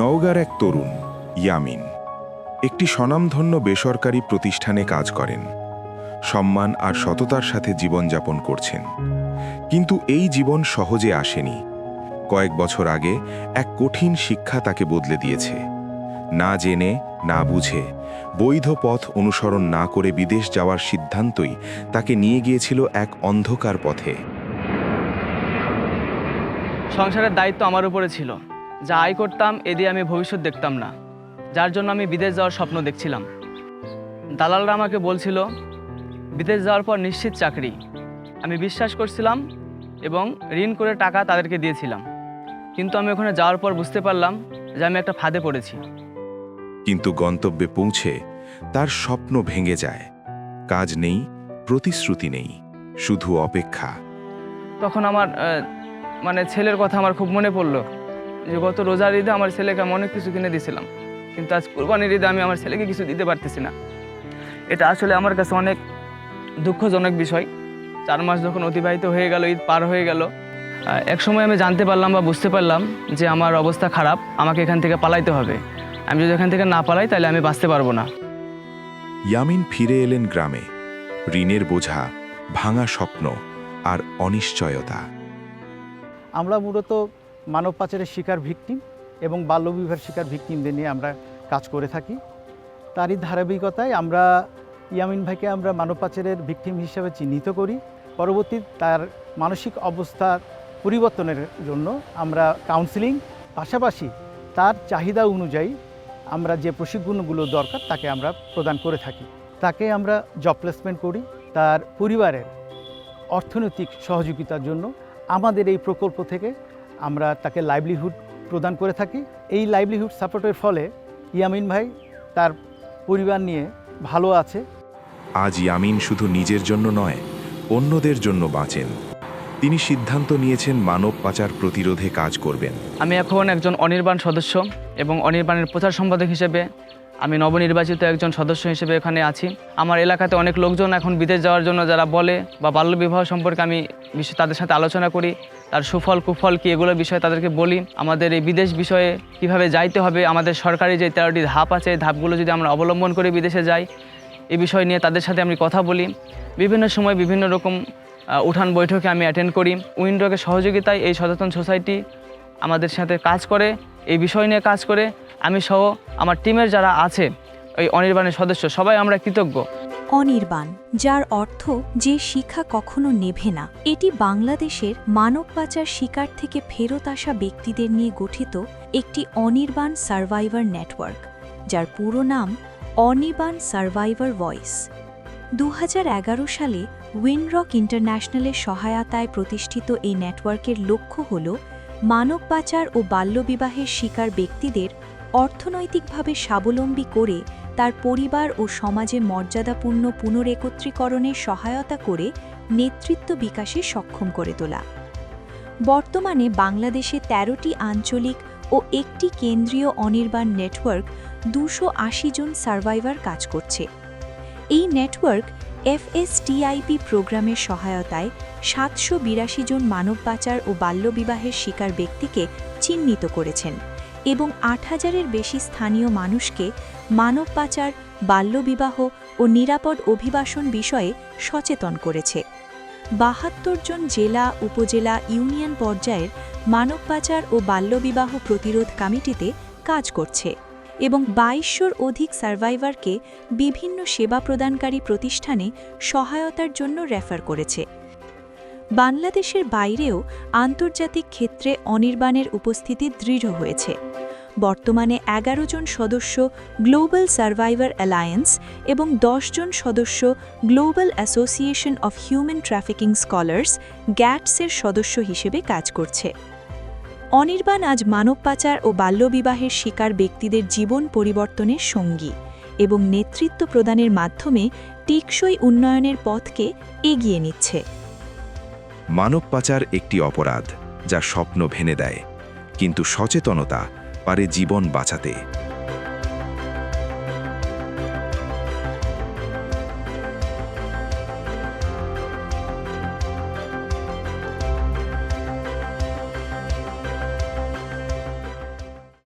নওগাঁর এক তরুণ ইয়ামিন একটি স্বনামধন্য বেসরকারি প্রতিষ্ঠানে কাজ করেন, সম্মান আর সততার সাথে জীবনযাপন করছেন। কিন্তু এই জীবন সহজে আসেনি। কয়েক বছর আগে এক কঠিন শিক্ষা তাকে বদলে দিয়েছে। না জেনে, না বুঝে, বৈধ পথ অনুসরণ না করে বিদেশ যাওয়ার সিদ্ধান্তই তাকে নিয়ে গিয়েছিল এক অন্ধকার পথে। সংসারের দায়িত্ব আমার উপরে ছিল। যা আয় করতাম এ দিয়ে আমি ভবিষ্যৎ দেখতাম না, যার জন্য আমি বিদেশ যাওয়ার স্বপ্ন দেখছিলাম। দালালরা আমাকে বলছিল বিদেশ যাওয়ার পর নিশ্চিত চাকরি। আমি বিশ্বাস করছিলাম এবং ঋণ করে টাকা তাদেরকে দিয়েছিলাম। কিন্তু আমি ওখানে যাওয়ার পর বুঝতে পারলাম যে আমি একটা ফাঁদে পড়েছি। কিন্তু গন্তব্যে পৌঁছে তার স্বপ্ন ভেঙে যায়। কাজ নেই, প্রতিশ্রুতি নেই, শুধু অপেক্ষা। তখন আমার ছেলের কথা আমার খুব মনে পড়লো যে গত রোজার ঈদে আমার ছেলেকে আমি অনেক কিছু কিনে দিয়েছিলাম, কিন্তু আজ কুরবানির ঈদে আমি আমার ছেলেকে কিছু দিতে পারতেছি না। এটা আসলে আমার কাছে অনেক দুঃখজনক বিষয়। 4 মাস যখন অতিবাহিত হয়ে গেল, ঈদ পার হয়ে গেল, এক সময় আমি জানতে পারলাম বা বুঝতে পারলাম যে আমার অবস্থা খারাপ, আমাকে এখান থেকে পালাইতে হবে। আমি যদি এখান থেকে না পালাই তাহলে আমি বাঁচতে পারবো না। ইয়ামিন ফিরে এলেন গ্রামে। ঋণের বোঝা, ভাঙা স্বপ্ন আর অনিশ্চয়তা। আমরা মূলত মানব পাচারের শিকার ভিকটিম এবং বাল্যবিবাহের শিকার ভিকটিমদের নিয়ে আমরা কাজ করে থাকি। তারই ধারাবাহিকতায় আমরা ইয়ামিন ভাইকে আমরা মানব পাচারের ভিকটিম হিসেবে চিহ্নিত করি। পরবর্তী তার মানসিক অবস্থার পরিবর্তনের জন্য আমরা কাউন্সিলিং, পাশাপাশি তার চাহিদা অনুযায়ী আমরা যে প্রশিক্ষণগুলো দরকার তাকে আমরা প্রদান করে থাকি। তাকে আমরা জব প্লেসমেন্ট করি। তার পরিবারের অর্থনৈতিক সহযোগিতার জন্য আমাদের এই প্রকল্প থেকে আমরা তাকে লাইভলিহুড প্রদান করে থাকি। এই লাইভলিহুড সাপোর্টের ফলে ইয়ামিন ভাই তার পরিবার নিয়ে ভালো আছে। আজ ইয়ামিন শুধু নিজের জন্য নয়, অন্যদের জন্য বাঁচেন। তিনি সিদ্ধান্ত নিয়েছেন মানব পাচার প্রতিরোধে কাজ করবেন। আমি এখন একজন অনির্বাণ সদস্য এবং অনির্বাণের প্রচার সম্পাদক হিসেবে আমি নবনির্বাচিত একজন সদস্য হিসেবে এখানে আছি। আমার এলাকাতে অনেক লোকজন এখন বিদেশ যাওয়ার জন্য যারা বলে বা বাল্যবিবাহ সম্পর্কে আমি তাদের সাথে আলোচনা করি, তার সুফল কুফল কী এগুলোর বিষয়ে তাদেরকে বলি। আমাদের এই বিদেশ বিষয়ে কিভাবে যাইতে হবে, আমাদের সরকারি যে 13টি ধাপ আছে এই ধাপগুলো যদি আমরা অবলম্বন করে বিদেশে যাই, এই বিষয় নিয়ে তাদের সাথে আমি কথা বলি। বিভিন্ন সময় বিভিন্ন রকম উঠান বৈঠকে আমি অ্যাটেন্ড করি। উইন্ডোকে সহযোগিতায় এই সচেতন সোসাইটি আমাদের সাথে কাজ করে, এই বিষয় নিয়ে কাজ করে। আমি সহ আমার টিমের যারা আছে, ওই অনির্বাণের সদস্য, সবাই আমরা কৃতজ্ঞ। অনির্বাণ, যার অর্থ যে শিখা কখনো নেভে না, এটি বাংলাদেশের মানব পাচার শিকার থেকে ফেরত আসা ব্যক্তিদের নিয়ে গঠিত একটি অনির্বাণ সার্ভাইভার নেটওয়ার্ক, যার পুরো নাম অনির্বাণ সার্ভাইভার ভয়েস। 2011 সালে উইনরক ইন্টারন্যাশনালের সহায়তায় প্রতিষ্ঠিত এই নেটওয়ার্কের লক্ষ্য হল মানব পাচার ও বাল্যবিবাহের শিকার ব্যক্তিদের অর্থনৈতিকভাবে স্বাবলম্বী করে তার পরিবার ও সমাজে মর্যাদাপূর্ণ পুনরেকত্রীকরণের সহায়তা করে নেতৃত্ব বিকাশে সক্ষম করে তোলা। বর্তমানে বাংলাদেশে 13টি আঞ্চলিক ও একটি কেন্দ্রীয় অনির্বাণ নেটওয়ার্ক 280 জন সার্ভাইভার কাজ করছে। এই নেটওয়ার্ক FSTIP প্রোগ্রামের সহায়তায় 782 জন মানব পাচার ও বাল্যবিবাহের শিকার ব্যক্তিকে চিহ্নিত করেছেন এবং 8000-এর বেশি স্থানীয় মানুষকে মানব পাচার, বাল্যবিবাহ ও নিরাপদ অভিবাসন বিষয়ে সচেতন করেছে। 72 জন জেলা, উপজেলা, ইউনিয়ন পর্যায়ের মানব পাচার ও বাল্যবিবাহ প্রতিরোধ কমিটিতে কাজ করছে এবং 2200-র অধিক সার্ভাইভারকে বিভিন্ন সেবা প্রদানকারী প্রতিষ্ঠানে সহায়তার জন্য রেফার করেছে। বাংলাদেশের বাইরেও আন্তর্জাতিক ক্ষেত্রে অনির্বাণের উপস্থিতি দৃঢ় হয়েছে। বর্তমানে 11 জন সদস্য গ্লোবাল সার্ভাইভার অ্যালায়েন্স এবং 10 জন সদস্য global association of human trafficking scholars গ্যাটসের সদস্য হিসেবে কাজ করছে। অনির্বাণ আজ মানব পাচার ও বাল্যবিবাহের শিকার ব্যক্তিদের জীবন পরিবর্তনের সঙ্গী এবং নেতৃত্ব প্রদানের মাধ্যমে টেকসই উন্নয়নের পথকে এগিয়ে নিচ্ছে। মানব পাচার একটি অপরাধ যা স্বপ্ন ভেঙে দেয়, কিন্তু সচেতনতা পারে জীবন বাঁচাতে।